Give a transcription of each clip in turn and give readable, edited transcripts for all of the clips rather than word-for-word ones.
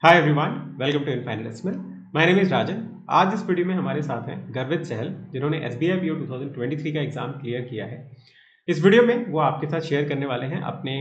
Hi everyone, welcome to infinite decimal. My name is Rajan. आज इस video में हमारे साथ हैं गर्वित सहल, जिन्होंने एसबीआई पीओ 2023 का एग्जाम क्लियर किया है। इस वीडियो में वो आपके साथ शेयर करने वाले हैं अपने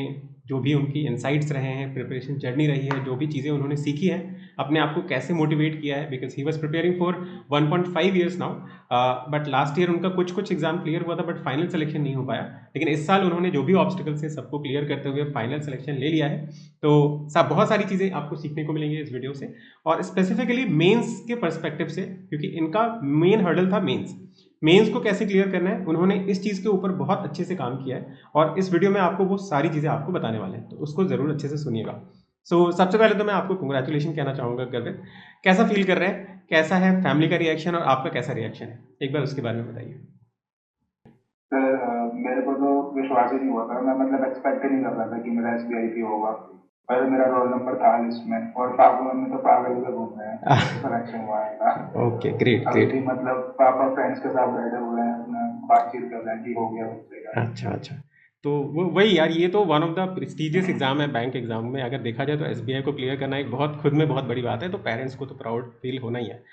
जो भी उनकी इनसाइट्स रहे हैं, प्रिपरेशन जर्नी रही है, जो भी चीज़ें उन्होंने सीखी हैं, अपने आप को कैसे मोटिवेट किया है, because he was preparing for 1.5 years now. But last year उनका कुछ कुछ एग्जाम क्लियर हुआ था, बट फाइनल सिलेक्शन नहीं हो पाया। लेकिन इस साल उन्होंने जो भी ऑब्स्टिकल्स है सबको क्लियर करते हुए फाइनल सिलेक्शन ले लिया है। तो सब बहुत सारी चीज़ें आपको सीखने को मिलेंगी इस वीडियो से, और स्पेसिफिकली मेंस के पर्सपेक्टिव से, क्योंकि इनका मेन हर्डल था मेंस। मेंस को कैसे क्लियर करना है, उन्होंने इस चीज़ के ऊपर बहुत अच्छे से काम किया है, और इस वीडियो में आपको वो सारी चीज़ें आपको बताने वाले हैं, तो उसको ज़रूर अच्छे से सुनिएगा। सबसे पहले तो मैं आपको कंग्रेचुलेशन कहना चाहूँगा गर्वित। कैसा फील कर रहे हैं, कैसा है फैमिली का रिएक्शन और आपका कैसा रिएक्शन है, एक बार उसके बारे में बताइए। सर मेरे को तो विश्वास ही नहीं हुआ था। मैं मतलब एक्सपेक्ट ही नहीं कर रहा था कि मेरा एसबीआई पी होगा। पर मेरा रोल नंबर था लिस्ट में और पापा मम्मी तो पागल हुए घूम रहे हैं कि कैसे सिलेक्शन हुआ है। ओके, ग्रेट अभी ग्रेट। भी मतलब पापा फ्रेंड्स के साथ बैठे हुए हैं, अपना बातचीत कर रहे हैं कि हो गया बच्चे का। अच्छा अच्छा। तो वो वही यार, ये तो one of the prestigious exam है बैंक एग्जाम में। अगर देखा जाए तो एसबीआई को क्लियर करना एक बहुत खुद में बहुत बड़ी बात है, तो पेरेंट्स को तो प्राउड फील होना ही है।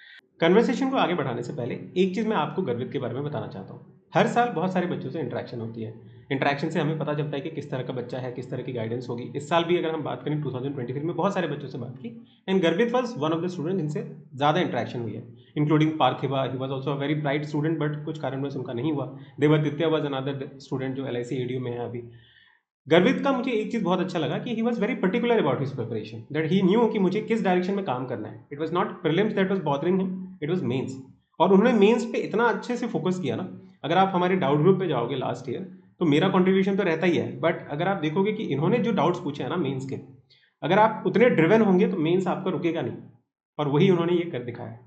कन्वर्सेशन को आगे बढ़ाने से पहले एक चीज़ मैं आपको गर्वित के बारे में बताना चाहता हूँ। हर साल बहुत सारे बच्चों से इंटरेक्शन होती है। इंटरेक्शन से हमें पता चलता है कि किस तरह का बच्चा है, किस तरह की गाइडेंस होगी। इस साल भी अगर हम बात करें 2023 में बहुत सारे बच्चों से बात की, and Garvit was one of the student जिनसे ज़्यादा इंटरेक्शन हुई है, including Parthiva. He was also a very bright student, but कुछ कारणवश उनका नहीं हुआ। देवादित्य वॉज अनदर स्टूडेंट जो LIC एडीयू में है अभी। गर्वित का मुझे एक चीज़ बहुत अच्छा लगा कि he was very particular about his preparation, that he knew कि मुझे किस डायरेक्शन में काम करना है। It was not prelims that was bothering him, it was mains. और उन्होंने मेंस पे इतना अच्छे से फोकस किया ना। अगर आप हमारे डाउट ग्रुप पे जाओगे लास्ट ईयर, तो मेरा कंट्रीब्यूशन तो रहता ही है, बट अगर आप देखोगे कि इन्होंने जो डाउट्स पूछे हैं ना मेंस के, अगर आप उतने ड्रिवन होंगे तो मेंस आपका रुकेगा नहीं। और वही उन्होंने ये कर दिखाया है।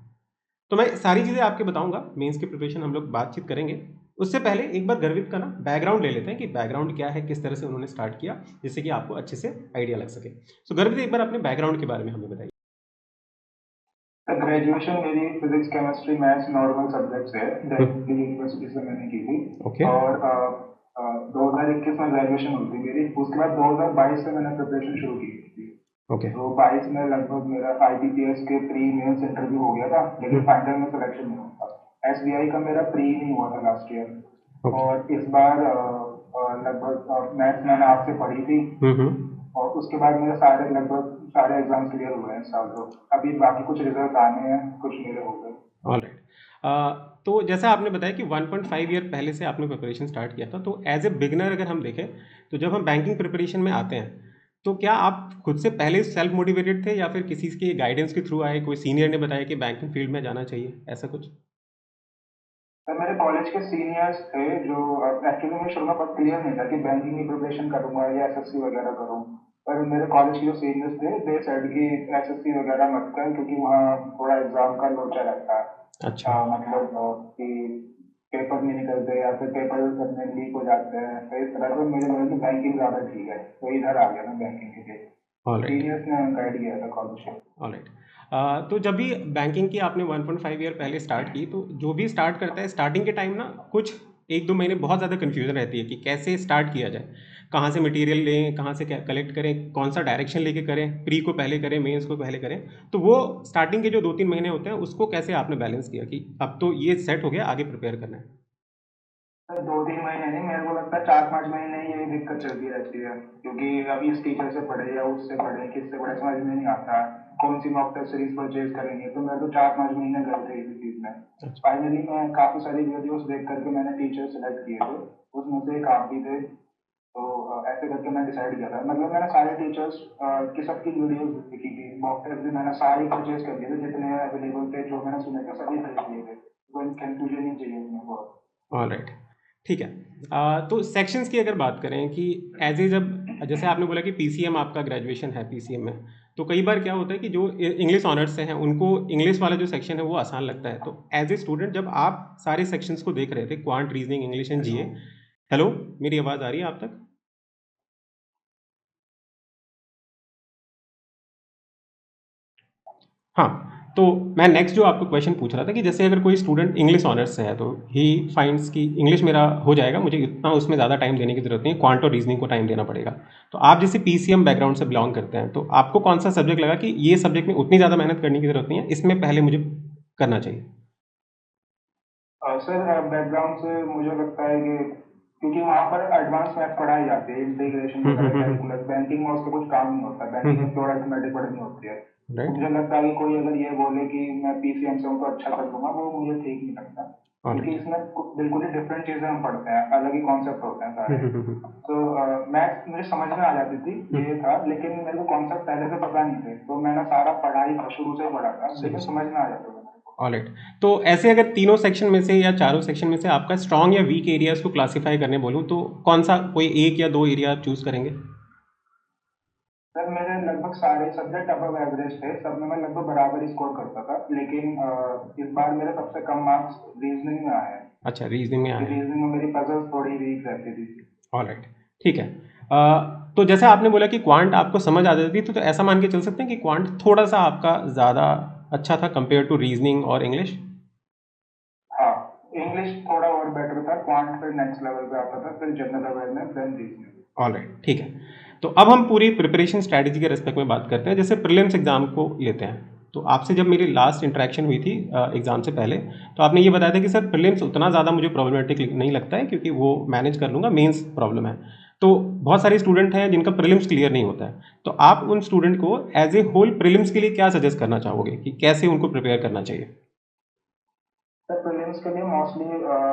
तो मैं सारी चीज़ें आपके बताऊंगा, मेंस की प्रिपरेशन हम लोग बातचीत करेंगे। उससे पहले एक बार गर्वित का ना बैकग्राउंड ले लेते हैं कि बैकग्राउंड क्या है, किस तरह से उन्होंने स्टार्ट किया, जिससे कि आपको अच्छे से आइडिया लग सके। गर्वित, एक बार अपने बैकग्राउंड के बारे में हमें बताइए। ग्रेजुएशन मेरी physics chemistry maths normal subject से दिल्ली यूनिवर्सिटी से मैंने की थी। ओके। और 2021 में ग्रेजुएशन हुई थी मेरी। उसके बाद 2022 से मैंने प्रिपरेशन शुरू की थी। ओके। तो 22 में लगभग मेरा IBPS के प्री मेंस इंटरव्यू हो गया था, लेकिन फाइनल में सिलेक्शन नहीं हुआ था। एसबीआई का मेरा प्री नहीं हुआ था लास्ट ईयर। ओके। और इस बार लगभग मैथ्स मैंने आपसे पढ़ी थी। और उसके बाद मेरे सारे लगभग सारे एग्जाम क्लियर हुए हैं इस साल। तो अभी बाकी कुछ रिजल्ट आने हैं, कुछ मेरे हो गए। ऑलराइट। तो जैसा आपने बताया कि 1.5 ईयर पहले से आपने प्रिपरेशन स्टार्ट किया था, तो एज ए बिगनर अगर हम देखें, तो जब हम बैंकिंग प्रिपरेशन में आते हैं, तो क्या आप खुद से पहले सेल्फ मोटिवेटेड थे, या फिर किसी के गाइडेंस के थ्रू आए, कोई सीनियर ने बताया कि बैंकिंग फील्ड में जाना चाहिए, ऐसा कुछ? सर मेरे कॉलेज के सीनियर्स थे जो एक्चुअली मुझे शुरू में बहुत क्लियर नहीं था कि बैंकिंग की प्रिपरेशन करूंगा या एसएससी वगैरह करूँ। पर मेरे कॉलेज के जो सीनियर्स थे दे सेड कि एसएससी वगैरह मत कर, क्योंकि वहाँ थोड़ा एग्जाम का लोचा रहता है। अच्छा। मतलब कि पेपर नहीं निकलते या फिर पेपर अपने लीक हो जाते हैं, तो इस तरह से मुझे लगा कि बैंकिंग ज़्यादा ठीक है, तो इधर आ गया मैं बैंकिंग के लिए। ऑलराइट। सीनियर्स ने गाइड किया था कॉलेज में। ऑलराइट। तो जब भी बैंकिंग की आपने 1.5 ईयर पहले स्टार्ट की, तो जो भी स्टार्ट करता है स्टार्टिंग के टाइम ना, कुछ 1-2 महीने बहुत ज़्यादा कन्फ्यूजन रहती है कि कैसे स्टार्ट किया जाए, कहाँ से मटेरियल लें, कहाँ से कलेक्ट करें, कौन सा डायरेक्शन लेके करें, प्री को पहले करें, मेंस को पहले करें। तो वो स्टार्टिंग के जो 2-3 महीने होते हैं, उसको कैसे आपने बैलेंस किया कि अब तो ये सेट हो गया, आगे प्रिपेयर करना है? सर 2-3 महीने नहीं, मेरे को लगता है 4-5 महीने यही दिक्कत चलती रहती है, क्योंकि अभी इस टीचर से पढ़े या उससे पढ़े किससे पढ़े समझ में नहीं आता। कौन सी मॉक टेस्ट सीरीज परचेज करेंगे, तो मेरे तो 4-5 महीने गए थे इसी चीज में। अच्छा। फाइनली मैं काफी सारी वीडियोस देख करके मैंने टीचर सेलेक्ट किए थे, उसमें से एक आप भी थे। तो ऐसे करके मैं डिसाइड किया था। मतलब मैंने सारे टीचर्स की सबकी वीडियोस देखी थी, मॉक टेस्ट भी मैंने सारे परचेज कर लिए थे जितने अवेलेबल थे, जो मैंने सुने थे सभी खरीद लिए थे। कोई कंफ्यूजन नहीं चाहिए मेरे को। ऑलराइट। ठीक है। तो सेक्शंस की अगर बात करें कि एज ए, जब जैसे आपने बोला कि PCM आपका ग्रेजुएशन है, PCM में, तो कई बार क्या होता है कि जो इंग्लिश ऑनर्स से हैं उनको इंग्लिश वाला जो सेक्शन है वो आसान लगता है। तो एज ए स्टूडेंट जब आप सारे सेक्शंस को देख रहे थे, quant, reasoning, English and hello. GA। Hello, मेरी आवाज़ आ रही है आप तक? हाँ। तो मैं नेक्स्ट जो आपको क्वेश्चन पूछ रहा था कि जैसे अगर कोई स्टूडेंट इंग्लिश ऑनर्स से है तो ही फाइंड्स कि इंग्लिश मेरा हो जाएगा, मुझे इतना उसमें ज़्यादा टाइम देने की ज़रूरत नहीं है, क्वांट और रीजनिंग को टाइम देना पड़ेगा। तो आप जैसे पीसीएम बैकग्राउंड से बिलोंग करते हैं, तो आपको कौन सा सब्जेक्ट लगा कि ये सब्जेक्ट में उतनी ज़्यादा मेहनत करने की ज़रूरत नहीं है, इसमें पहले मुझे करना चाहिए? सर बैकग्राउंड से मुझे लगता है कि क्योंकि वहाँ पर एडवांस मैथ पढ़ाई जाती है, इंटीग्रेशन वगैरह, कैलकुलस। बैंकिंग में उसका कुछ काम नहीं होता, बैंकिंग में प्योर अरिथमेटिक पढ़नी होती है। तो राइट। मुझे लगता है कि कोई अगर ये बोले कि मैं पीसीएम से हूँ तो अच्छा कर लूंगा, वो मुझे ठीक नहीं लगता। क्योंकि ऑलराइट। इसमें बिल्कुल ही डिफरेंट चीजें हम पढ़ते हैं, अलग ही कॉन्सेप्ट होते हैं सारे। तो मैथ्स मुझे समझ में आ जाती थी, ये था, लेकिन मेरे को कॉन्सेप्ट पहले से पता नहीं थे, तो मैंने सारा पढ़ाई शुरू से ही पढ़ा था, शुरू लेकिन से। समझ में आ जाता था मेरे को। ऑलराइट। तो ऐसे अगर तीनों सेक्शन में से या चारों सेक्शन में से आपका स्ट्रॉन्ग या वीक एरियाज को क्लासिफाई करने बोलूँ तो कौन सा कोई एक या दो एरिया आप चूज करेंगे? सर मेरे लगभग सारे सब्जेक्ट अबव एवरेज थे, सब में मैं लगभग बराबर ही स्कोर करता था, लेकिन इस बार मेरे सबसे कम मार्क्स रीजनिंग में आए हैं। अच्छा, रीजनिंग में आए हैं। रीजनिंग में मेरी पजल्स थोड़ी वीक रहती थी। ऑलराइट। ठीक है। तो जैसे आपने बोला कि क्वांट आपको समझ आ जाती थी, तो ऐसा मान के चल सकते हैं कि क्वांट थोड़ा सा आपका ज़्यादा अच्छा था कंपेयर टू रीजनिंग और इंग्लिश? हाँ, इंग्लिश थोड़ा और बेटर था, क्वांट फिर नेक्स्ट लेवल पे आता था, फिर general awareness, then reasoning. Alright. ठीक है। तो अब हम पूरी प्रिपरेशन स्ट्रैटेजी के रेस्पेक्ट में बात करते हैं। जैसे प्रीलिम्स एग्जाम को लेते हैं, तो आपसे जब मेरी लास्ट इंटरेक्शन हुई थी एग्ज़ाम से पहले, तो आपने ये बताया था कि सर प्रीलिम्स उतना ज़्यादा मुझे प्रॉब्लमेटिक नहीं लगता है क्योंकि वो मैनेज कर लूँगा, मेंस प्रॉब्लम है। तो बहुत सारे स्टूडेंट हैं जिनका प्रीलिम्स क्लियर नहीं होता है, तो आप उन स्टूडेंट को एज ए होल प्रीलिम्स के लिए क्या सजेस्ट करना चाहोगे कि कैसे उनको प्रिपेयर करना चाहिए? सर प्रीलिम्स के लिए मोस्टली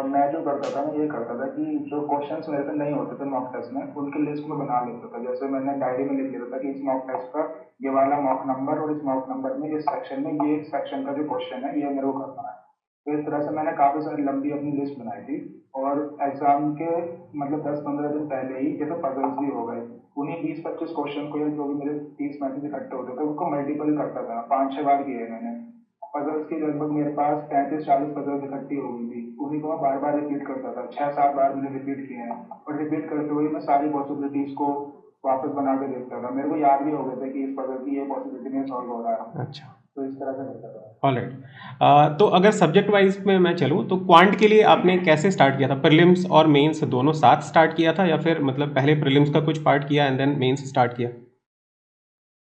मैं जो करता था, मैं ये करता था कि जो क्वेश्चंस मेरे पे नहीं होते थे मॉक टेस्ट में, उनकी लिस्ट में बना लेता था। जैसे मैंने डायरी में लिख लेता था कि इस मॉक टेस्ट का ये वाला मॉक नंबर, और इस मॉक नंबर में इस सेक्शन में ये सेक्शन का जो क्वेश्चन है ये मेरे को करना है। तो इस तरह से मैंने काफ़ी सारी लंबी अपनी लिस्ट बनाई थी। और एग्जाम के मतलब 10-15 दिन पहले ही जैसे पजल्स भी हो गए, उन्हीं 20-25 क्वेश्चन को, या जो भी मेरे 30-35 इकट्ठे होते थे, उनको मल्टीपल करता था। 5-6 बार किए हैं मैंने। पजल्स की लगभग मेरे पास 35-40 पजल्स इकट्ठी हो गई थी, उन्हीं को मैं बार बार रिपीट करता था। 6-7 बार मैंने रिपीट किए हैं, और रिपीट करते हुए मैं सारी पॉसिबिलिटीज को वापस बना के देखता था। मेरे को याद भी हो गए थे कि इस पजल की ये पॉसिबिलिटी में सॉल्व हो रहा है। अच्छा। तो इस तरह से करता था। ऑलराइट। तो अगर सब्जेक्ट वाइज में मैं चलूँ तो क्वांट के लिए आपने कैसे स्टार्ट किया था? प्रीलिम्स और मेंस दोनों साथ स्टार्ट किया था या फिर मतलब पहले प्रीलिम्स का कुछ पार्ट किया एंड देन मेंस स्टार्ट किया?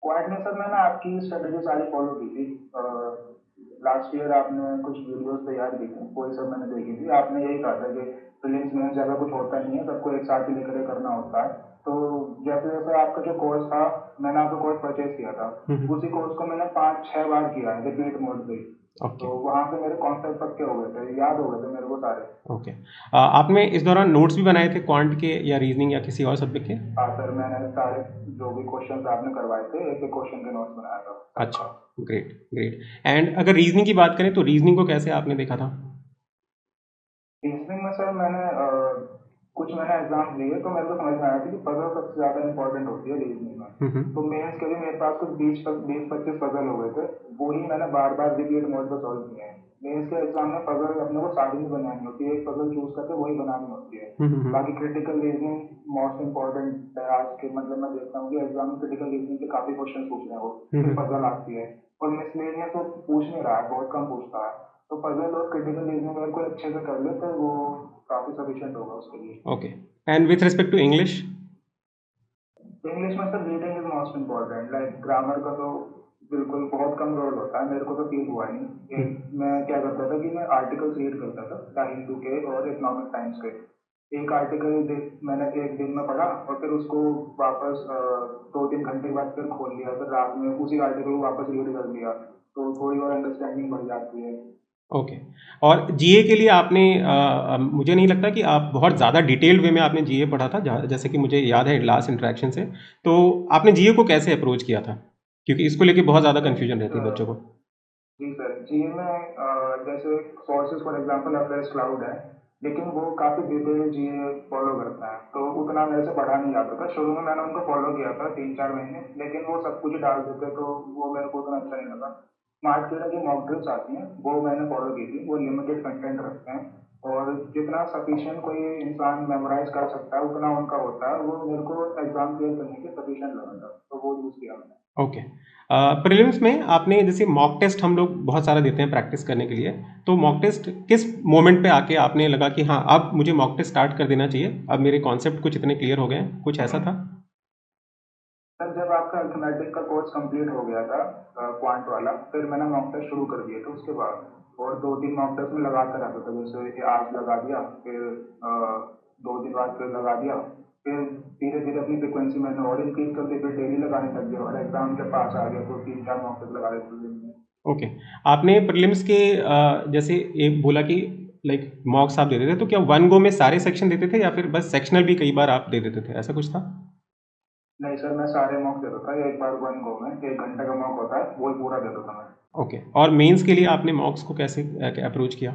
क्वाड में सर मैंने आपकी स्ट्रेटेजी सारी फॉलो की थी। लास्ट ईयर आपने कुछ वीडियोस तैयार की थी, वही सब मैंने देखी थी। आपने यही कहा था कि प्रीलिम्स में ज़्यादा कुछ होता नहीं है, सबको एक साथ ही लेकर के करना होता है। तो जैसे जैसे आपका जो कोर्स था, मैंने आपका कोर्स परचेज किया था, उसी कोर्स को मैंने 5-6 बार किया है रिपीट मोड पे। ओके। तो वहाँ पे मेरे कॉन्सेप्ट पक्के हो गए थे, याद हो गए थे मेरे को सारे। ओके। आपने इस दौरान नोट्स भी बनाए थे क्वांट के या रीजनिंग या किसी और सब्जेक्ट के? हाँ सर, मैंने सारे जो भी क्वेश्चन आपने करवाए थे, एक एक क्वेश्चन के नोट्स बनाया था अच्छा। सबका। Great great. एंड अगर रीजनिंग की बात करें तो रीजनिंग को कैसे आपने देखा था? रीजनिंग में सर मैंने कुछ मैंने एग्जाम दिए, तो मेरे को समझ में आया था कि पजल सबसे ज्यादा इंपॉर्टेंट होती है रीजनिंग में। तो मेंस के भी मेरे पास कुछ 20-25 पजल हो गए थे, वो ही मैंने बार बार रिपीट मोड पे सॉल्व किए हैं। मेंस के एग्जाम में पजल अपने को सारी नहीं बनानी होती है, एक पजल चूज करके वही बनानी होती है। बाकी क्रिटिकल रीजनिंग मोस्ट इम्पोर्टेंट है आज के, मतलब मैं देखता हूँ कि एग्जाम में क्रिटिकल रीजनिंग के काफी क्वेश्चन पूछ रहे हैं वो, फिर पजल आती है। और मिसलेनियस तो पूछ नहीं रहा है, बहुत कम पूछता है। तो पजल और क्रिटिकल रीजनिंग अगर कोई अच्छे से कर ले तो वो काफी सफिशिएंट होगा उसके लिए। Okay. And with respect to English? English में sir reading is most important. Like grammar का तो बिल्कुल बहुत कम रोल होता है, मेरे को तो फील हुआ नहीं। मैं क्या करता था कि मैं आर्टिकल्स रीड करता था, द हिंदू के और इकोनॉमिक टाइम्स के। एक आर्टिकल मैंने एक दिन में पढ़ा, और फिर उसको वापस 2-3 घंटे के बाद फिर खोल लिया, फिर रात में उसी आर्टिकल को वापस रीड कर लिया, तो थोड़ी और अंडरस्टैंडिंग बढ़ जाती है। ओके। और जीए के लिए आपने मुझे नहीं लगता कि आप बहुत ज़्यादा डिटेल्ड वे में आपने जीए पढ़ा था, जैसे कि मुझे याद है लास्ट इंटरेक्शन से। तो आपने जीए को कैसे अप्रोच किया था? क्योंकि इसको लेके बहुत ज़्यादा सर कन्फ्यूजन रहती है बच्चों को। जी सर, जीए में जैसे sources for example affairs cloud है, लेकिन वो काफ़ी डिटेल जीए फॉलो करता है, तो उतना मेरे से पढ़ा नहीं जाता था। शुरू में मैंने उनको फॉलो किया था 3-4 महीने, लेकिन वो सब कुछ ही डाल देते, तो वो मेरे को उतना अच्छा नहीं लगा। स्मार्ट कीड़ा की मॉक ड्रिल्स आती हैं, वो मैंने फॉलो की थी, वो लिमिटेड कंटेंट रखते हैं, और जितना सफिशिएंट कोई इंसान मेमोराइज कर सकता है उतना उनका होता है, वो मेरे को एग्जाम क्लियर करने के सफिशिएंट लगा था, तो वो यूज़ किया मैंने। ओके। प्रीलिम्स में आपने जैसे मॉक टेस्ट हम लोग बहुत सारा देते हैं प्रैक्टिस करने के लिए, तो मॉक टेस्ट किस मोमेंट पे आके आपने लगा कि हाँ अब मुझे मॉक टेस्ट स्टार्ट कर देना चाहिए, अब मेरे कॉन्सेप्ट कुछ इतने क्लियर हो गए हैं, कुछ ऐसा था? सर जब आपका अर्थमेटिक का कोर्स कंप्लीट हो गया था क्वांट वाला, फिर मैंने मॉक टेस्ट शुरू कर दिए थे उसके बाद, और 2-3 मॉक टेस्ट में लगाता रहता था, जैसे कि आज लगा दिया, फिर 2 दिन बाद फिर लगा दिया, फिर धीरे धीरे अपनी फ्रिक्वेंसी मैंने और इंक्रीज कर दी, फिर डेली लगाने लग गया, और एग्जाम के पास आ गया तो 3-4 मॉक टेस्ट लगा देते दिन में। ओके। आपने प्रीलिम्स के जैसे एक बोला कि लाइक मॉक्स आप देते थे, तो क्या वन गो में सारे सेक्शन देते थे या फिर बस सेक्शनल भी कई बार आप दे देते थे, ऐसा कुछ था? नहीं सर, मैं सारे मॉक देता था, एक बार 1 गो में 1 घंटे का मॉक होता है, वो पूरा देता था मैं। ओके। और मेंस के लिए आपने मॉक्स को कैसे अप्रोच किया?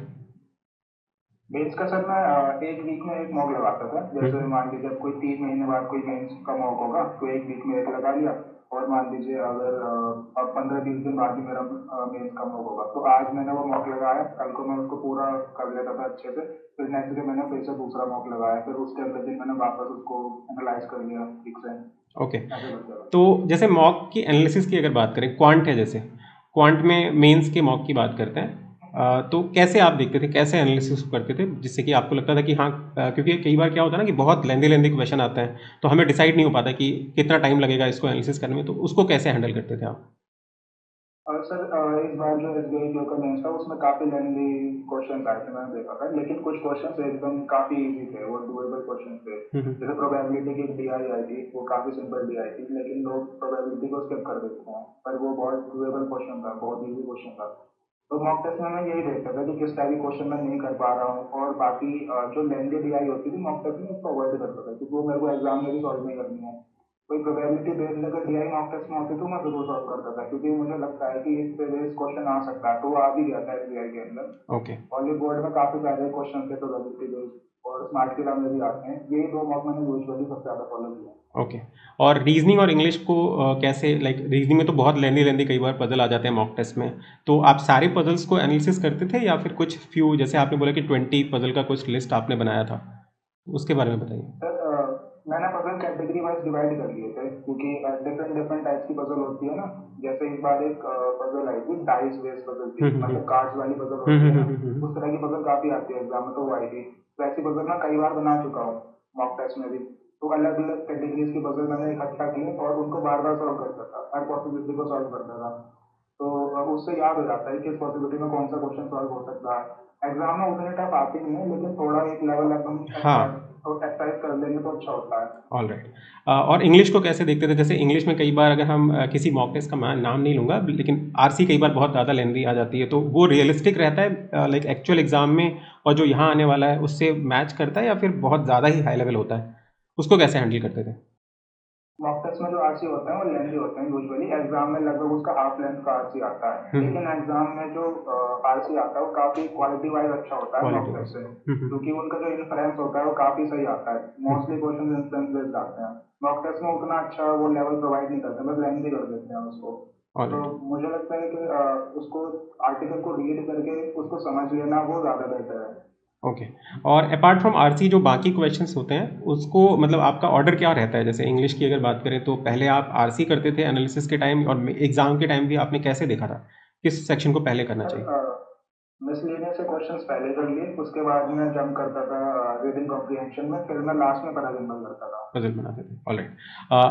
मेंस का सर मैं 1 वीक में एक मॉक लगाता था, जैसे हम्म। मान लीजिए अब कोई 3 महीने बाद कोई मेंस का मॉक होगा तो 1 वीक में एक लगा लिया, और मान लीजिए अगर अब 15-20 दिन बाद ही मेरा मेंस का मॉक होगा तो आज मैंने वो मॉक लगाया, कल को मैं उसको पूरा कर लेता था अच्छे से, फिर नेक्स्ट डे मैंने फिर से दूसरा मॉक लगाया, फिर उसके अगले दिन मैंने वापस उसको एनालाइज कर लिया ठीक से, ओके। ऐसे करते रहा। तो जैसे मॉक की एनालिसिस की अगर बात करें, क्वांट है जैसे, क्वांट में मेंस के मॉक की बात करते हैं, तो कैसे आप देखते थे, कैसे एनालिसिस करते थे जिससे कि आपको लगता था कि हाँ, क्योंकि कई बार क्या होता है ना कि बहुत लेंदी लेंदी क्वेश्चन आता है, तो हमें डिसाइड नहीं हो पाता कि कितना टाइम लगेगा इसको एनालिसिस करने में, तो उसको कैसे हैंडल करते थे आप? और सर इस बार जो एसबीआई क्यू का मेंस था उसमें काफी लेंदी क्वेश्चन आए थे, मैंने देखा था, लेकिन कुछ क्वेश्चन एकदम काफी इजी थे, वो डुएबल क्वेश्चन थे। हम्म। जैसे प्रोबेबिलिटी की डीआई आई थी, वो काफी सिंपल डीआई थी, लेकिन लोग प्रोबेबिलिटी को स्किप कर देते हैं, पर वो बहुत डुएबल क्वेश्चन था, बहुत इजी क्वेश्चन था। तो मॉक टेस्ट में मैं यही देखता था कि किस टाइप के क्वेश्चन मैं नहीं कर पा रहा हूँ, और बाकी जो लेंदी डीआई होती थी मॉक टेस्ट में उसको अवॉइड करता था, क्योंकि वो मेरे को एग्जाम में भी सॉल्व नहीं करनी है। कोई प्रोबेबिलिटी बेस्ड अगर डीआई मॉक टेस्ट में होती तो मैं जरूर सॉल्व करता था, क्योंकि मुझे लगता है कि इस पे बेस्ड क्वेश्चन आ सकता है, तो वो आ भी गया था एसबीआई के अंदर। ओके। हॉली बोर्ड में काफी सारे क्वेश्चन थे प्रोबेबिलिटी बेस्ड, और स्मार्ट किला में भी आते हैं, यही 2 मॉक मैंने यूजुअली सबसे ज्यादा फॉलो किया। ओके। और रीजनिंग और इंग्लिश को कैसे, लाइक रीजनिंग में तो बहुत लेंदी लेंदी कई बार पजल आ जाते हैं मॉक टेस्ट में, तो आप सारे पजल्स को एनालिसिस करते थे या फिर कुछ फ्यू, जैसे आपने बोला कि 20 पजल का कुछ लिस्ट आपने बनाया था, उसके बारे में बताइए। सर मैंने पजल कैटेगरी वाइज डिवाइड कर लिए थे, क्योंकि डिफरेंट डिफरेंट टाइप्स की पजल होती है ना। जैसे इस बार एक पजल आई थी, डाइस बेस्ड पजल थी, हम्म। मतलब कार्ड्स वाली पजल हम्म। होती है हम्म। ना, हम्म। हम्म। उस तरह की पजल काफी आती है एग्जाम में, तो वो आई थी। तो ऐसी पजल मैं कई बार बना चुका हूँ मॉक टेस्ट में भी, तो अलग अलग कैटेगरीज की पजल मैंने इकट्ठा की और उनको बार बार सॉल्व करता था, हर पॉसिबिलिटी को सॉल्व करता था। तो उससे याद हो जाता है कि इस पॉसिबिलिटी में कौन सा क्वेश्चन सॉल्व हो सकता है। एग्जाम में उतने टफ आते नहीं है, लेकिन थोड़ा एक लेवल अपन हाँ। तो एक्सरसाइज कर लेंगे तो अच्छा होता है। All right. और इंग्लिश को कैसे देखते थे? जैसे इंग्लिश में कई बार, अगर हम किसी मॉक टेस्ट का नाम नहीं लूँगा, लेकिन आरसी कई बार बहुत ज़्यादा लेंदी आ जाती है, तो वो रियलिस्टिक रहता है लाइक एक्चुअल एग्जाम में, और जो यहाँ आने वाला है उससे मैच करता है, या फिर बहुत ज़्यादा ही हाई लेवल होता है, उसको कैसे हैंडल करते थे? मॉक टेस्ट में जो आरसी होते हैं वो लेंथी होते हैं यूजुअली, एग्जाम में लगभग उसका हाफ लेंथ का आरसी आता है, लेकिन एग्जाम में जो आरसी आता है वो काफी क्वालिटी वाइज अच्छा होता है क्वालिटी मॉक टेस्ट वाइज। से, क्योंकि उनका जो इन्फ्रेंस होता है वो काफी सही आता है, मोस्टली क्वेश्चन इन्फ्रेंस बेस्ड आते हैं। मॉक टेस्ट में उतना अच्छा वो लेवल प्रोवाइड नहीं करते, बस लेंथी कर देते हैं उसको। ऑल तो राइट। मुझे लगता है कि उसको आर्टिकल को रीड करके उसको समझ लेना वो ज्यादा बेटर है। ओके। और अपार्ट फ्रॉम आरसी जो बाकी क्वेश्चंस होते हैं, उसको मतलब आपका ऑर्डर क्या रहता है? जैसे इंग्लिश की अगर बात करें, तो पहले आप आरसी करते थे एनालिसिस के टाइम, और एग्जाम के टाइम भी आपने कैसे देखा था किस सेक्शन को पहले करना चाहिए? सर मिसलेनियस से क्वेश्चंस पहले कर लिए, उसके बाद मैं जंप करता था रीडिंग कॉम्प्रिहेंशन में, फिर मैं लास्ट में पैराजम्बल करता था। पजल बनाते थे। All right.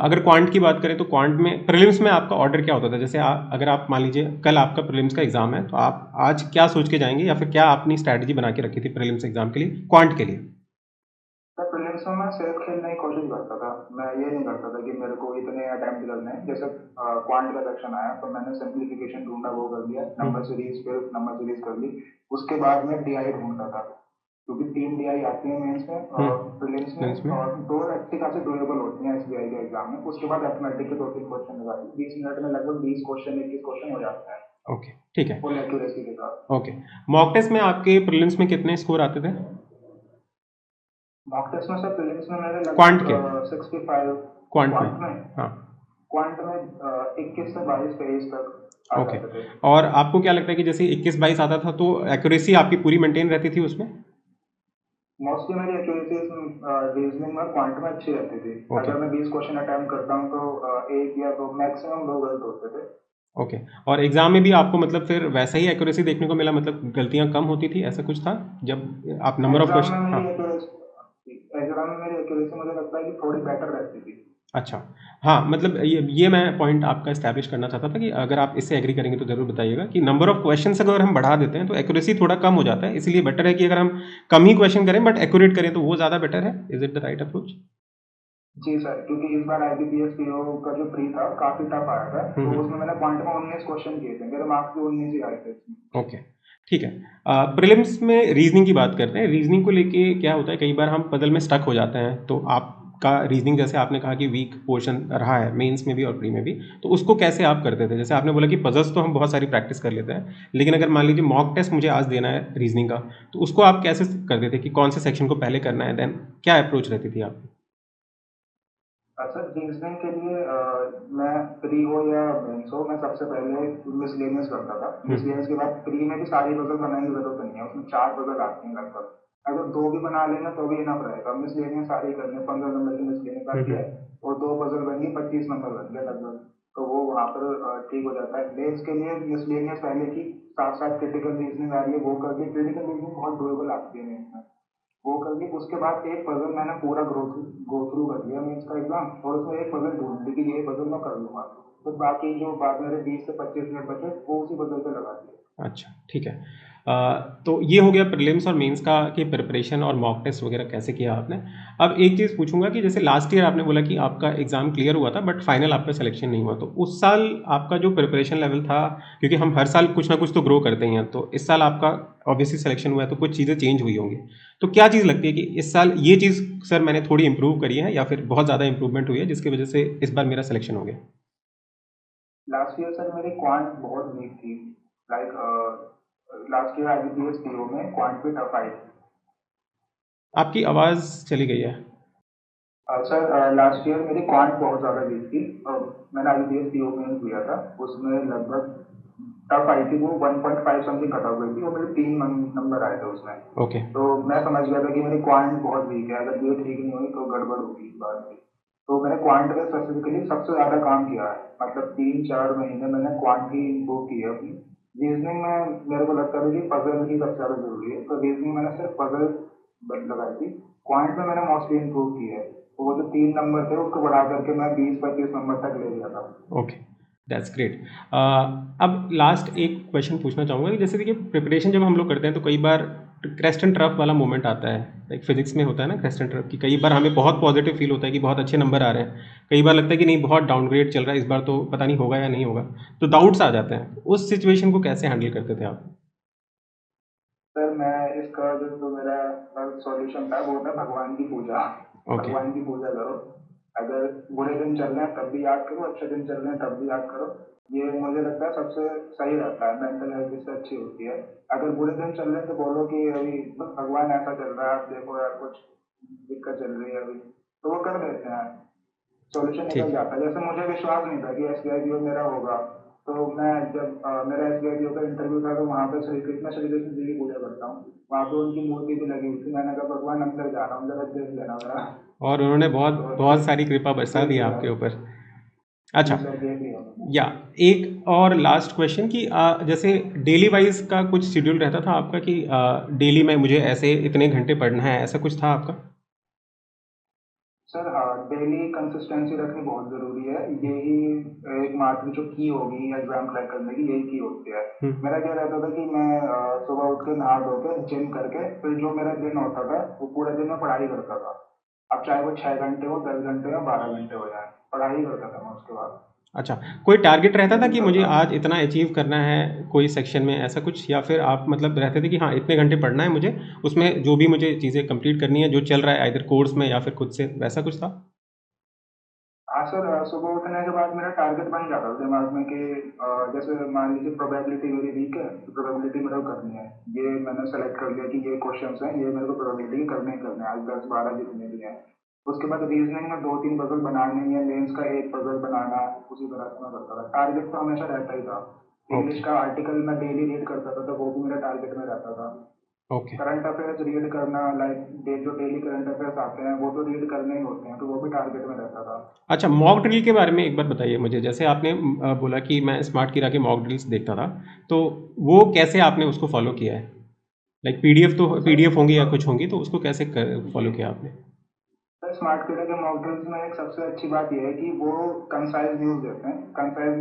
अगर क्वांट की बात करें, तो क्वांट में प्रीलिम्स में आपका ऑर्डर क्या होता था? जैसे अगर आप मान लीजिए कल आपका प्रीलिम्स का एग्जाम है, तो आप आज क्या सोच के जाएंगे, या फिर क्या आपने स्ट्रैटेजी बना के रखी थी प्रीलिम्स एग्जाम के लिए, क्वांट के लिए? सर प्रीलिम्स में मैं सेफ खेलने की कोशिश करता था, मैं ये नहीं करता था कि मेरे को इतने अटेम्प्ट करने हैं, जैसे क्वांट का सेक्शन आया तो मैंने सिंप्लीफिकेशन ढूंढा, वो कर लिया, नंबर हम्म। सीरीज फिर नंबर सीरीज कर ली। उसके बाद में डीआई ढूंढता था, क्योंकि 3 डीआई आती है मेंस में और प्रीलिम्स में, प्रीलिम्स में। और दो अच्छी खासी डुएबल होती हैं एसबीआई के एग्जाम में। उसके बाद अर्थमेटिक के 2-3 क्वेश्चन लगा दिए, 20 मिनट में लगभग 20 क्वेश्चन 21 क्वेश्चन हो जाते हैं ओके। ठीक है। फुल एक्यूरेसी के साथ। ओके। मॉक टेस्ट में आपके प्रीलिम्स में कितने स्कोर आते थे? मॉक टेस्ट में सर प्रीलिम्स में मेरे क्वांट लगभग के? 65। क्वांट में? क्वांट में हाँ। क्वांट में 21 से 22 पेज तक आ ओके। जाते थे। और आपको क्या लगता है कि जैसे 21-22 आता था, तो एक्यूरेसी आपकी पूरी मेंटेन रहती थी उसमें? मोस्टली मेरी एक्यूरेसी रीजनिंग में क्वांट में अच्छी रहती थी। ओके, अगर मैं 20 क्वेश्चन अटेम्प्ट करता हूँ तो एक या दो, मैक्सिमम दो गलत होते थे। ओके। और एग्ज़ाम में भी आपको मतलब फिर वैसा ही एक्यूरेसी देखने को मिला, मतलब गलतियाँ कम होती थी, ऐसा कुछ था? जब आप नंबर ऑफ एग्जाम में क्वेश्चन, हाँ। मेरी एक्यूरेसी एग्जाम में मेरी एक्यूरेसी मुझे लगता है कि थोड़ी बेटर रहती थी। अच्छा। हाँ, मतलब ये मैं पॉइंट आपका एस्टैब्लिश करना चाहता था कि अगर आप इससे एग्री करेंगे तो ज़रूर बताइएगा कि नंबर ऑफ क्वेश्चन्स अगर हम बढ़ा देते हैं तो एक्यूरेसी थोड़ा कम हो जाता है। इसलिए बेटर है कि अगर हम कम ही क्वेश्चन करें बट एक्यूरेट करें तो वो ज़्यादा बेटर है। Is it the right approach? जी सर, क्योंकि इस बार आईबीपीएस पीओ का जो प्री था काफी टफ आया था, हुँ, तो उसमें हुँ। मैंने क्वांट में 19 क्वेश्चन किए थे, मेरे मार्क्स भी 19 ही आए थे इसमें। ओके, ठीक है। प्रीलिम्स में रीज़निंग की बात करते हैं। रीज़निंग को लेके क्या होता है, कई बार हम पज़ल में स्टक हो जाते हैं, तो आपका रीज़निंग जैसे आपने कहा कि वीक पोर्शन रहा है मेंस में भी और प्री में भी, तो उसको कैसे आप करते थे? जैसे आपने बोला कि पज़ल्स तो हम बहुत सारी प्रैक्टिस कर लेते हैं, लेकिन अगर मान लीजिए मॉक टेस्ट मुझे आज देना है रीज़निंग का, तो उसको आप कैसे करते थे कि कौन से सेक्शन को पहले करना है, देन क्या अप्रोच रहती थी आपकी? सर रीजनिंग के लिए मैं प्री हो या मेंस हो, मैं सबसे पहले मिसलेनियस करता था। हुँ, मिसलेनियस के बाद प्री में भी सारी पजल बनाने की जरूरत नहीं है, उसमें 4 पजल आती हैं लगभग। अगर दो भी बना लेना तो भी इनफ रहेगा। मिसलेनियस सारी करनी है, 15 नंबर की मिसलेनियस हुँ, आती हुँ, है, और दो पजल बन गई, 25 नंबर बन गए लगभग। तो वो वहाँ पर ठीक हो जाता है। मेंस के लिए मिसलेनियस पहले की, साथ साथ क्रिटिकल रीजनिंग आ रही है वो कर ली। क्रिटिकल रीजनिंग बहुत ड्यूरेबल आती है मेंस में, वो कर ली। उसके बाद एक पजल मैंने पूरा गो थ्रू कर लिया मेंस का एग्जाम, और उसमें एक पजल ढूंढ ली कि ये पजल मैं कर लूंगा। तो बाकी जो बाद मेरे 20 से 25 मिनट बचे वो उसी पजल पे लगा दिए। अच्छा, ठीक है। तो ये हो गया प्रीलिम्स और मेंस का कि प्रिपरेशन और मॉक टेस्ट वगैरह कैसे किया आपने। अब एक चीज़ पूछूँगा कि जैसे लास्ट ईयर आपने बोला कि आपका एग्ज़ाम क्लियर हुआ था बट फाइनल आपका सिलेक्शन नहीं हुआ, तो उस साल आपका जो प्रिपरेशन लेवल था, क्योंकि हम हर साल कुछ ना कुछ तो ग्रो करते ही हैं, तो इस साल आपका ऑब्वियसली सिलेक्शन हुआ है तो कुछ चीज़ें चेंज हुई होंगी। तो क्या चीज़ लगती है कि इस साल ये चीज़ सर मैंने थोड़ी इम्प्रूव करी है या फिर बहुत ज़्यादा इम्प्रूवमेंट हुई है जिसकी वजह से इस बार मेरा सिलेक्शन हो गया? लास्ट ईयर सर मेरी क्वांट बहुत वीक थी। Like last year IBPS PO में क्वांट भी टफ आई थी। आपकी आवाज़ चली गई है। सर लास्ट ईयर मेरी क्वांट बहुत ज़्यादा वीक थी। मैंने आईबीपीएस पीओ में दिया था, उसमें लगभग टफ आई थी, वो 1.5 समथिंग कट ऑफ गई थी, और मेरे 3 नंबर आए थे उसमें। ओके, तो मैं समझ गया था कि मेरी क्वांट बहुत वीक है, अगर ये ठीक नहीं हुई तो गड़बड़ होगी इस बार भी। तो मैंने क्वांट पे स्पेसिफिकली सबसे ज़्यादा काम किया है, मतलब 3-4 महीने मैंने क्वांट ही इम्प्रूव की है अपनी। रीजनिंग में मेरे को लगता था कि पजल ही सबसे ज़्यादा जरूरी है, तो रीजनिंग मैंने सिर्फ पजल लगाई थी। क्वांट में मैंने मोस्टली इम्प्रूव की है, तो वो जो 3 नंबर थे उसको बढ़ा करके मैं 20-25 नंबर तक ले गया था। Okay, that's great. अब लास्ट एक क्वेश्चन पूछना चाहूँगा कि जैसे देखिए प्रिपरेशन जब हम लोग करते हैं तो कई बार क्रेस्ट एंड ट्रफ वाला मोमेंट आता है, लाइक फिजिक्स में होता है ना क्रेस्ट एंड ट्रफ, कि कई बार हमें बहुत पॉजिटिव फील होता है कि बहुत अच्छे नंबर आ रहे हैं, कई बार लगता है कि नहीं बहुत डाउनग्रेड चल रहा है इस बार, तो पता नहीं होगा या नहीं होगा, तो डाउट्स आ जाते हैं। उस सिचुएशन को कैसे हैंडल करते थे आप? सर मैं इसका जो मेरा सॉल्यूशन था वो था भगवान की पूजा। ओके, भगवान की पूजा करो। अगर बुरे दिन चल रहे हैं तब भी याद करो, अच्छे दिन चल रहे हैं तब भी याद करो। ये मुझे लगता है सबसे सही रहता है, मेंटल हेल्थ इससे अच्छी होती है। अगर बुरे दिन चल रहे हैं तो बोलो कि अभी बस भगवान ऐसा चल रहा है, आप देखो यार कुछ दिक्कत चल रही है अभी, तो वो कर देते हैं, सॉल्यूशन निकल ठीक है। जाता है। जैसे मुझे विश्वास नहीं था कि एसबीआई मेरा होगा, तो मैं जब मेरा एसबीआई का इंटरव्यू था तो वहाँ पे श्री कृष्ण जी की पूजा करता हूँ, वहाँ पे उनकी मूर्ति भी लगी हुई थी। मैंने कहा भगवान अंदर जा रहा हूँ, जरा देख लेना मेरा। और उन्होंने बहुत तो बहुत देख सारी कृपा बरसा देख दी लिया। आपके ऊपर। जी अच्छा, सर, देख लिया मैंने। या एक और लास्ट क्वेश्चन कि जैसे डेली वाइज का कुछ शेड्यूल रहता था आपका कि डेली में मुझे ऐसे इतने घंटे पढ़ना है, ऐसा कुछ था आपका? सर हाँ, डेली कंसिस्टेंसी रखनी बहुत जरूरी है। यही एकमात्र जो की होगी एग्जाम क्रैक करने की, यही की होती है। हम्म, मेरा क्या रहता था कि मैं सुबह उठ के नहा धो के जिम करके फिर जो मेरा दिन होता था वो पूरे दिन में पढ़ाई करता था। अब चाहे वो 6 घंटे हो, 10 घंटे हो, 12 घंटे हो जाए, पढ़ाई करता था मैं उसके बाद। अच्छा, कोई टारगेट रहता था यही कि मुझे करता था। आज इतना अचीव करना है कोई सेक्शन में, ऐसा कुछ, या फिर आप मतलब रहते थे कि हाँ इतने घंटे पढ़ना है मुझे, उसमें जो भी मुझे चीज़ें कंप्लीट करनी है जो चल रहा है इधर कोर्स में या फिर खुद से, वैसा कुछ था? हाँ सर, सुबह उठने के बाद मेरा टारगेट बन जाता था दिमाग में कि जैसे मान लीजिए प्रोबेबिलिटी मेरी वीक है तो प्रोबेबिलिटी मेरे को करनी है। ये मैंने सेलेक्ट कर लिया कि ये क्वेश्चंस हैं, ये मेरे को प्रोबेबिलिटी करने ही करने हैं, आज 10-12 जितने भी हैं। उसके बाद रीजनिंग में 2-3 पजल बनाने ही है, मेंस का एक पजल बनाना है, उसी तरह से मैं करता था। टारगेट तो हमेशा रहता ही था। ओके, इंग्लिश का आर्टिकल मैं डेली रीड करता था, तो वो भी मेरा टारगेट में रहता था। ओके। करंट अफेयर्स रीड करना, लाइक जो डेली करंट अफेयर्स आते हैं वो तो रीड करने ही होते हैं, तो वो भी टारगेट में रहता था। अच्छा, मॉक ड्रिल के बारे में एक बार बताइए मुझे। जैसे आपने बोला कि मैं स्मार्ट कीरा के मॉक ड्रिल्स देखता था, तो वो कैसे आपने उसको फॉलो किया है? लाइक पीडीएफ तो सर पीडीएफ होंगी या कुछ होंगी, तो उसको कैसे फॉलो किया आपने? सर स्मार्ट कीड़ा के मॉक ड्रिल्स में एक सबसे अच्छी बात यह है कि वो कंसाइज न्यूज़ देते हैं। कंसाइज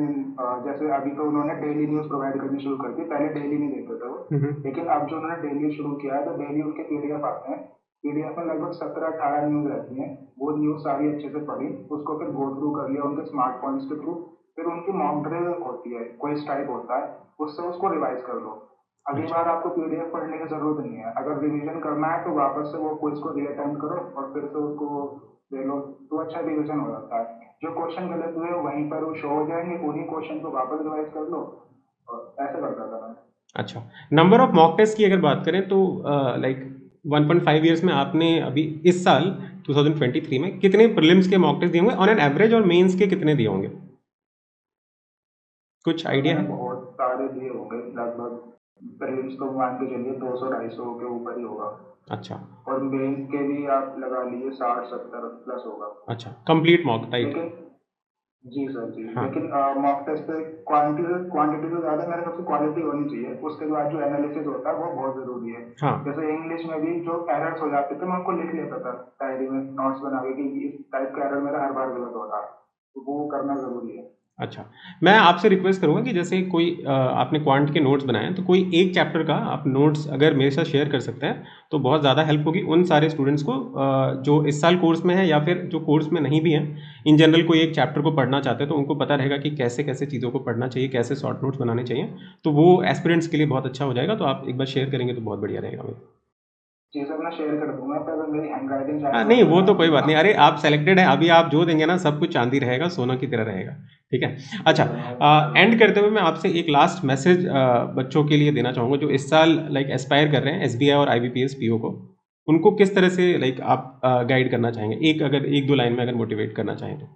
जैसे अभी तो उन्होंने डेली न्यूज़ प्रोवाइड करनी शुरू कर दी, पहले डेली नहीं देते थे वो। लेकिन अब जो उन्होंने डेली शुरू किया है, तो डेली उनके पीडीएफ आते हैं। पीडीएफ में लगभग 17-18 न्यूज़ रहती हैं। वो न्यूज़ सारी अच्छे से पढ़ी, उसको फिर गो थ्रू कर लिया उनके स्मार्ट पॉइंट्स के थ्रू। फिर उनकी मॉक ड्रिल होती है, क्विज टाइप होता है, उससे उसको रिवाइज कर लो। अगली अच्छा। बार आपको पीडीएफ पढ़ने की जरूरत नहीं है। अगर रिवीजन करना है तो वापस से वो क्विज को रीअटेम्प्ट करो और फिर से उसको दे लो, तो अच्छा रिवीजन हो जाता है। जो क्वेश्चन गलत हुए वहीं पर वो शो हो जाएंगे, उन्हीं क्वेश्चन को वापस रिवाइज कर लो, और ऐसे करता था मैं। अच्छा, नंबर ऑफ मॉक टेस्ट की अगर बात करें तो लाइक 1.5 ईयर्स में आपने अभी इस साल 2023 में कितने प्रीलिम्स के मॉक टेस्ट दिए होंगे ऑन एन एवरेज, और मेंस के कितने दिए होंगे? कुछ सर आइडिया मैंने है? बहुत सारे दिए होंगे, लगभग प्रीलिम्स तो मान के चलिए 200-250 के ऊपर ही होगा। अच्छा। और मेंस के भी आप लगा लीजिए 60-70 प्लस होगा। अच्छा, कंप्लीट मॉक टाइप। लेकिन जी सर जी, हाँ। लेकिन मॉक टेस्ट पे क्वांटिटी क्वांटिटी से ज़्यादा मेरे सबसे क्वालिटी होनी चाहिए। उसके बाद जो एनालिसिस होता है वो बहुत ज़रूरी है। हाँ। जैसे इंग्लिश में भी जो एरर्स हो जाते थे मैं उनको लिख लेता था डायरी में, नोट्स बना के कि इस टाइप का एरर मेरा हर बार गलत हो रहा है, तो वो करना ज़रूरी है। अच्छा, मैं आपसे रिक्वेस्ट करूँगा कि जैसे कोई आपने क्वांट के नोट्स बनाए हैं, तो कोई एक चैप्टर का आप नोट्स अगर मेरे साथ शेयर कर सकते हैं, तो बहुत ज़्यादा हेल्प होगी उन सारे स्टूडेंट्स को जो इस साल कोर्स में है या फिर जो कोर्स में नहीं भी हैं। इन जनरल कोई एक चैप्टर को पढ़ना चाहते हैं, तो उनको पता रहेगा कि कैसे-कैसे चीज़ों को पढ़ना चाहिए, कैसे शॉर्ट नोट्स बनाने चाहिए। तो वो एस्पिरेंट्स के लिए बहुत अच्छा हो जाएगा, तो आप एक बार शेयर करेंगे तो बहुत बढ़िया रहेगा। जी सर मैं शेयर कर दूंगा, पर अगर मेरी हैंड राइटिंग हाँ, शायद नहीं नज़र वो ना तो कोई आती बात ना। नहीं। अरे आप सेलेक्टेड हैं, अभी आप जो देंगे ना सब कुछ चांदी रहेगा, सोना की तरह रहेगा। ठीक है? जी अच्छा, सर मैं एंड करते हुए मैं आपसे एक लास्ट मैसेज बच्चों के लिए देना चाहूँगा जो इस साल लाइक एस्पायर कर रहे हैं एसबीआई और आईबीपीएस पीओ को। उनको किस तरह से लाइक आप गाइड करना चाहेंगे? अगर 1-2 लाइन में अगर मोटिवेट करना चाहें तो?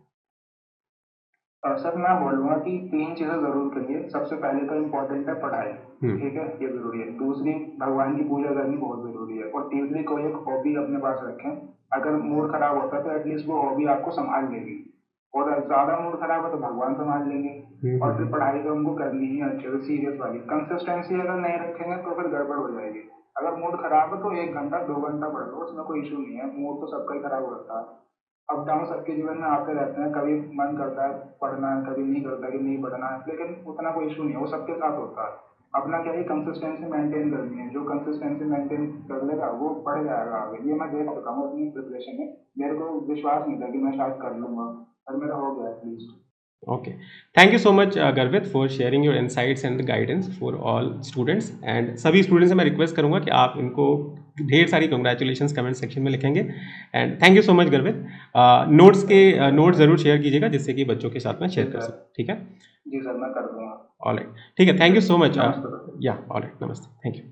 सर मैं बोलूँगा कि 3 चीज़ें ज़रूर करिए। सबसे पहले तो इम्पोर्टेंट है पढ़ाई, हुँ। ठीक है? ये ज़रूरी है। दूसरी, भगवान की पूजा करनी बहुत ज़रूरी है। और तीसरी, कोई एक हॉबी अपने पास रखें। अगर मूड खराब होता है तो एटलीस्ट वो हॉबी आपको सँभाल लेगी, और ज़्यादा मूड खराब है तो भगवान सँभाल लेंगे। हुँ, हुँ, और फिर हुँ। पढ़ाई तो हमको करनी ही है अच्छे से, सीरियस वाली। कंसिस्टेंसी अगर नहीं रखेंगे तो फिर गड़बड़ हो जाएगी। अगर मूड खराब है तो 1 घंटा, 2 घंटा पढ़ लो, उसमें कोई इश्यू नहीं है। मूड तो सबका ही खराब होता है। अप डाउन सबके जीवन में आते रहते हैं, कभी मन करता है पढ़ना है, कभी नहीं करता कि नहीं पढ़ना है, लेकिन उतना कोई इशू नहीं है, वो सबके साथ होता है। अपना क्या है, कंसिस्टेंसी मेंटेन करनी है। जो कंसिस्टेंसी मेंटेन कर लेगा वो पढ़ जाएगा आगे। ये मैं देख चुका हूँ अपनी प्रिपरेशन में। मेरे को विश्वास नहीं था कि मैं शायद कर लूंगा, और मेरा हो गया at least. Okay. Thank you so much, Garvit, for sharing your insights and guidance for all students. And सभी स्टूडेंट्स से मैं रिक्वेस्ट करूंगा कि आप इनको ढेर सारी कंग्रेचुलेशंस कमेंट सेक्शन में लिखेंगे। And thank you so much गर्वित। नोट्स के थैंक यू सर। नोट्स ज़रूर शेयर कीजिएगा जिससे कि बच्चों के साथ में जी शेयर कर सर। सकें। ठीक है? जी सर मैं कर दूंगा। ऑल राइट, ठीक है, थैंक यू सो मच। नमस्ते सर। या ऑल राइट, नमस्ते, थैंक यू।